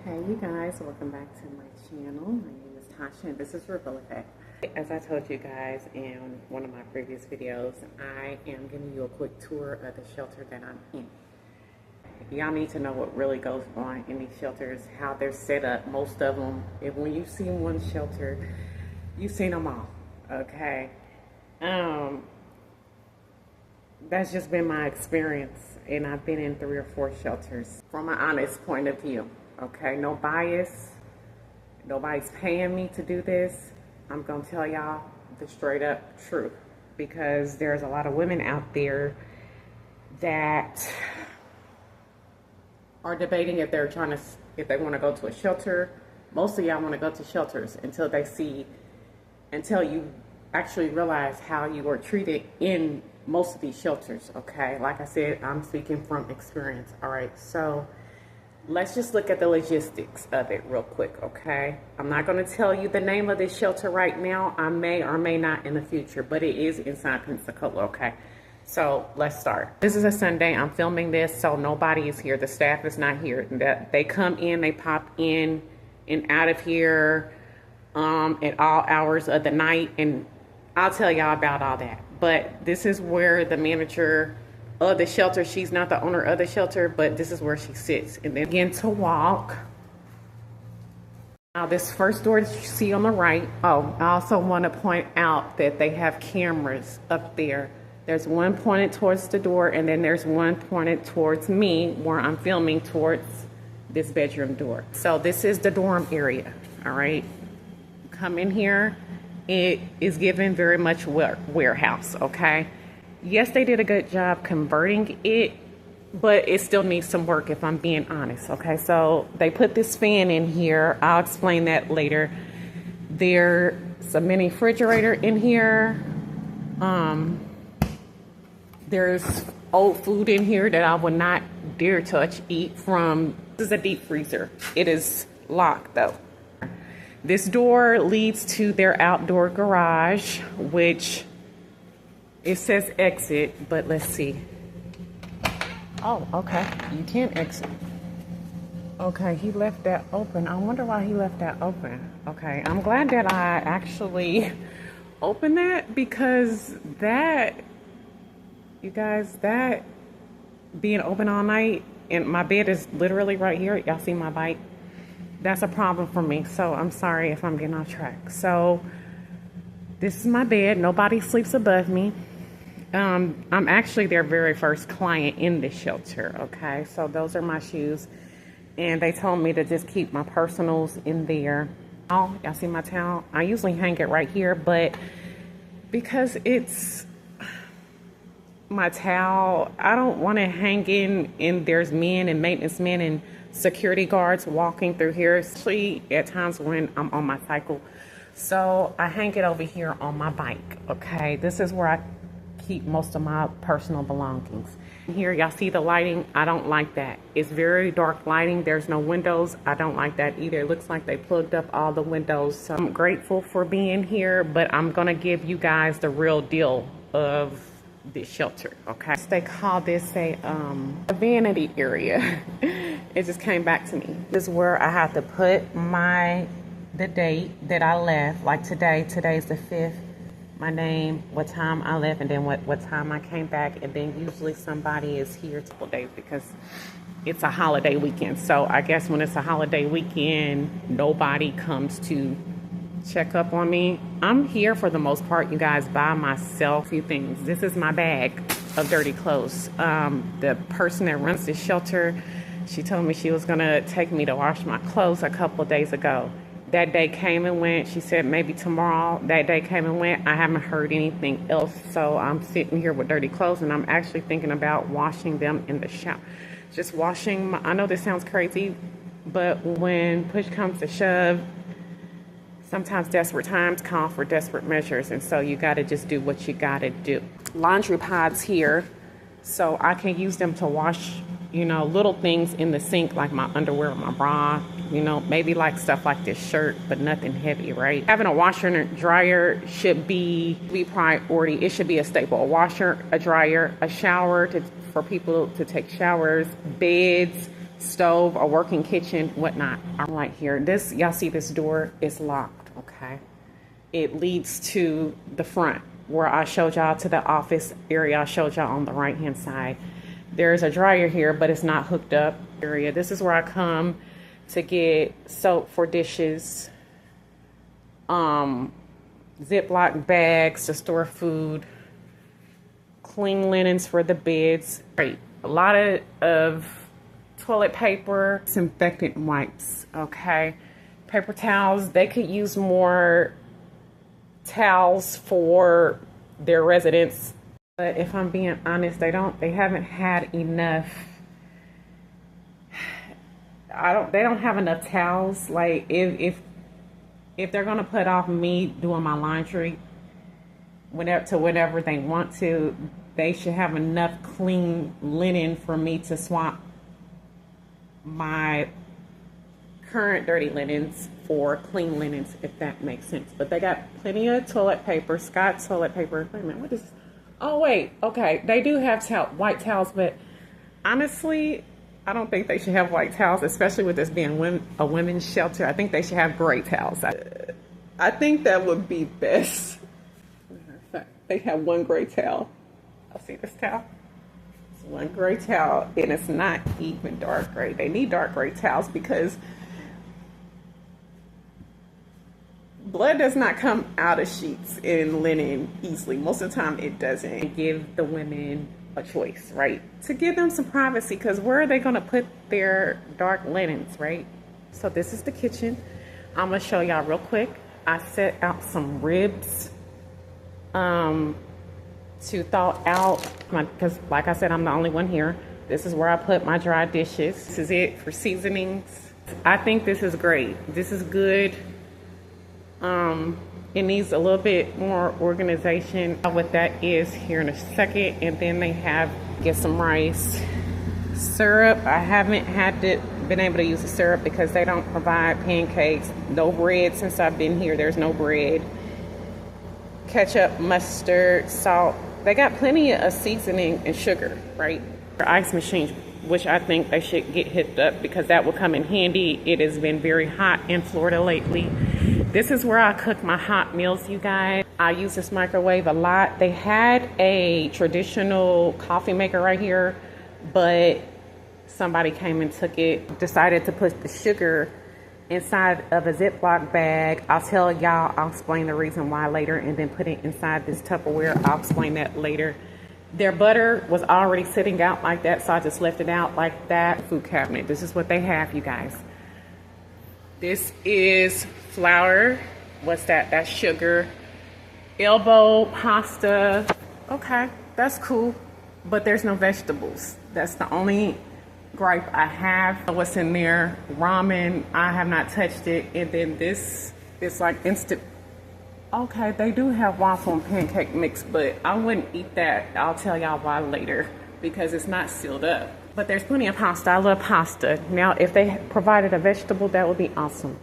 Hey you guys, welcome back to my channel. My name is Tasha and this is Ripple Effect. As I told you guys in one of my previous videos, I am giving you a quick tour of the shelter that I'm in. Y'all need to know what really goes on in these shelters, how they're set up, most of them. If when you see one shelter, you've seen them all, okay? That's just been my experience, and I've been in 3 or 4 shelters from an honest point of view. Okay, no bias. Nobody's paying me to do this. I'm gonna tell y'all the straight up truth because there's a lot of women out there that are debating if they want to go to a shelter. Most of y'all want to go to shelters until you actually realize how you are treated in most of these shelters. Okay, like I said, I'm speaking from experience. All right, so let's just look at the logistics of it real quick, okay? I'm not going to tell you the name of this shelter right now. I may or may not in the future, but it is inside Pensacola, okay? So let's start. This is a Sunday. I'm filming this, so nobody is here. The staff is not here. They come in, they pop in and out of here at all hours of the night, and I'll tell y'all about all that. But this is where the manager of the shelter, she's not the owner of the shelter, but this is where she sits. And then begin to walk. Now this first door that you see on the right, oh, I also want to point out that they have cameras up there. There's one pointed towards the door, and then there's one pointed towards me where I'm filming towards this bedroom door. So this is the dorm area, all right? Come in here, it is given very much warehouse, okay? Yes, they did a good job converting it, but it still needs some work if I'm being honest, okay? So they put this fan in here. I'll explain that later. There's a mini refrigerator in here. There's old food in here that I would not dare touch, eat from. This is a deep freezer. It is locked though. This door leads to their outdoor garage, which it says exit, but let's see. Oh, okay. You can't exit. Okay, he left that open. I wonder why he left that open. Okay, I'm glad that I actually opened that because that, you guys, that being open all night and my bed is literally right here. Y'all see my bike? That's a problem for me. So I'm sorry if I'm getting off track. So this is my bed. Nobody sleeps above me. I'm actually their very first client in this shelter, okay? So those are my shoes. And they told me to just keep my personals in there. Oh, y'all see my towel? I usually hang it right here, but because it's my towel, I don't want to hang in there's men and maintenance men and security guards walking through here, especially at times when I'm on my cycle. So I hang it over here on my bike, okay? This is where I keep most of my personal belongings. Here, y'all see the lighting? I don't like that. It's very dark lighting. There's no windows. I don't like that either. It looks like they plugged up all the windows. So I'm grateful for being here, but I'm gonna give you guys the real deal of this shelter, okay? They call this a vanity area. It just came back to me. This is where I have to put the date that I left, like today's the 5th, my name, what time I left, and then what time I came back, and then usually somebody is here 2 days because it's a holiday weekend. So I guess when it's a holiday weekend, nobody comes to check up on me. I'm here for the most part, you guys, by myself. A few things. This is my bag of dirty clothes. The person that runs this shelter, she told me she was gonna take me to wash my clothes a couple of days ago. That day came and went. She said maybe tomorrow. That day came and went. I haven't heard anything else. So I'm sitting here with dirty clothes and I'm actually thinking about washing them in the shower. Just washing I know this sounds crazy, but when push comes to shove, sometimes desperate times call for desperate measures. And so you gotta just do what you gotta do. Laundry pods here, so I can use them to wash, you know, little things in the sink like my underwear, my bra, you know, maybe like stuff like this shirt, but nothing heavy, right? Having a washer and a dryer should be priority. It should be a staple. A washer, a dryer, a shower for people to take showers, beds, stove, a working kitchen, whatnot. I'm right here. This, y'all see this door is locked, okay? It leads to the front where I showed y'all, to the office area I showed y'all on the right hand side. There's a dryer here, but it's not hooked up area. This is where I come to get soap for dishes, Ziploc bags to store food, clean linens for the beds. Great. A lot of toilet paper, disinfectant wipes, okay? Paper towels. They could use more towels for their residents, but if I'm being honest, they haven't had enough. They don't have enough towels. Like if they're gonna put off me doing my laundry whenever they want to, they should have enough clean linen for me to swap my current dirty linens for clean linens, if that makes sense. But they got plenty of toilet paper, Scott toilet paper. Wait a minute, what is, oh wait, okay, they do have white towels, but honestly, I don't think they should have white towels, especially with this being a women's shelter. I think they should have gray towels. I think that would be best. They have one gray towel. I'll see this towel. It's one gray towel, and it's not even dark gray. They need dark gray towels because blood does not come out of sheets in linen easily. Most of the time it doesn't. Give the women a choice, right? To give them some privacy, because where are they going to put their dark linens, right? So this is the kitchen. I'm going to show y'all real quick. I set out some ribs to thaw out, because like I said, I'm the only one here. This is where I put my dry dishes. This is it for seasonings. I think this is great. This is good. It needs a little bit more organization. What that is here in a second. And then they have, get some rice. Syrup, I haven't been able to use the syrup because they don't provide pancakes. No bread since I've been here, there's no bread. Ketchup, mustard, salt. They got plenty of seasoning and sugar, right? For ice machines, which I think they should get hooked up because that will come in handy. It has been very hot in Florida lately. This is where I cook my hot meals, you guys. I use this microwave a lot. They had a traditional coffee maker right here, but somebody came and took it, decided to put the sugar inside of a Ziploc bag. I'll tell y'all, I'll explain the reason why later, and then put it inside this Tupperware. I'll explain that later. Their butter was already sitting out like that, so I just left it out like that. Food cabinet, this is what they have, you guys. This is flour. What's that? That's sugar. Elbow pasta. Okay, that's cool, but there's no vegetables. That's the only gripe I have. What's in there? Ramen. I have not touched it. And then this is like instant. Okay, they do have waffle and pancake mix, but I wouldn't eat that. I'll tell y'all why later because it's not sealed up. But there's plenty of pasta. I love pasta. Now, if they provided a vegetable, that would be awesome.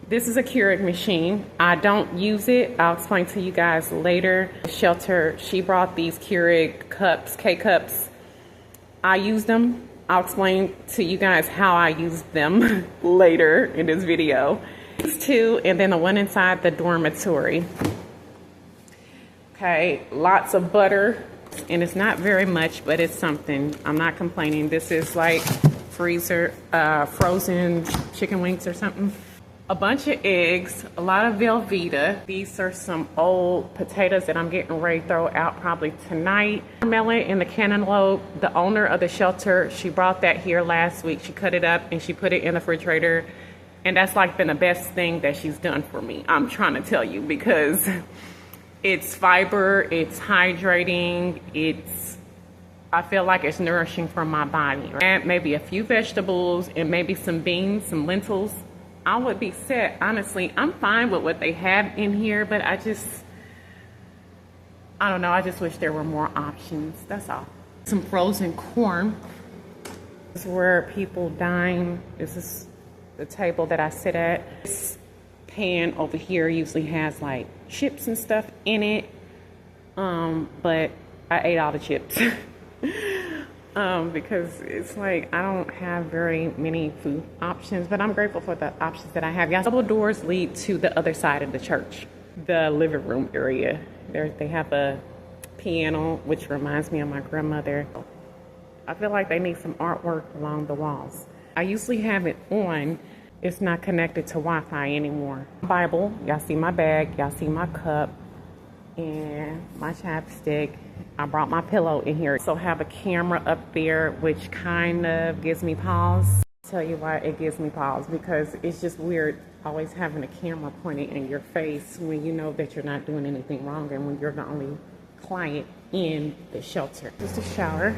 This is a Keurig machine. I don't use it. I'll explain to you guys later. Shelter, she brought these Keurig cups, K-cups. I use them. I'll explain to you guys how I use them later in this video. These two, and then the one inside the dormitory. Okay, lots of butter, and it's not very much, but it's something. I'm not complaining. This is like frozen chicken wings or something. A bunch of eggs, a lot of Velveeta. These are some old potatoes that I'm getting ready to throw out probably tonight. Melon and the cantaloupe, the owner of the shelter, she brought that here last week. She cut it up and she put it in the refrigerator. And that's like been the best thing that she's done for me. I'm trying to tell you, because it's fiber, it's hydrating, I feel like it's nourishing for my body. Right? And maybe a few vegetables and maybe some beans, some lentils. I would be set. Honestly, I'm fine with what they have in here, but I don't know. I just wish there were more options. That's all. Some frozen corn. This is where people dine. This is the table that I sit at. This pan over here usually has like chips and stuff in it. But I ate all the chips. because it's like I don't have very many food options, but I'm grateful for the options that I have. Yeah, double doors lead to the other side of the church, the living room area. They have a piano, which reminds me of my grandmother. I feel like they need some artwork along the walls. I usually have it on. It's not connected to Wi-Fi anymore. Bible, y'all see my bag, y'all see my cup, and my chapstick. I brought my pillow in here. So have a camera up there, which kind of gives me pause. I'll tell you why it gives me pause, because it's just weird always having a camera pointed in your face when you know that you're not doing anything wrong and when you're the only client in the shelter. Just a shower.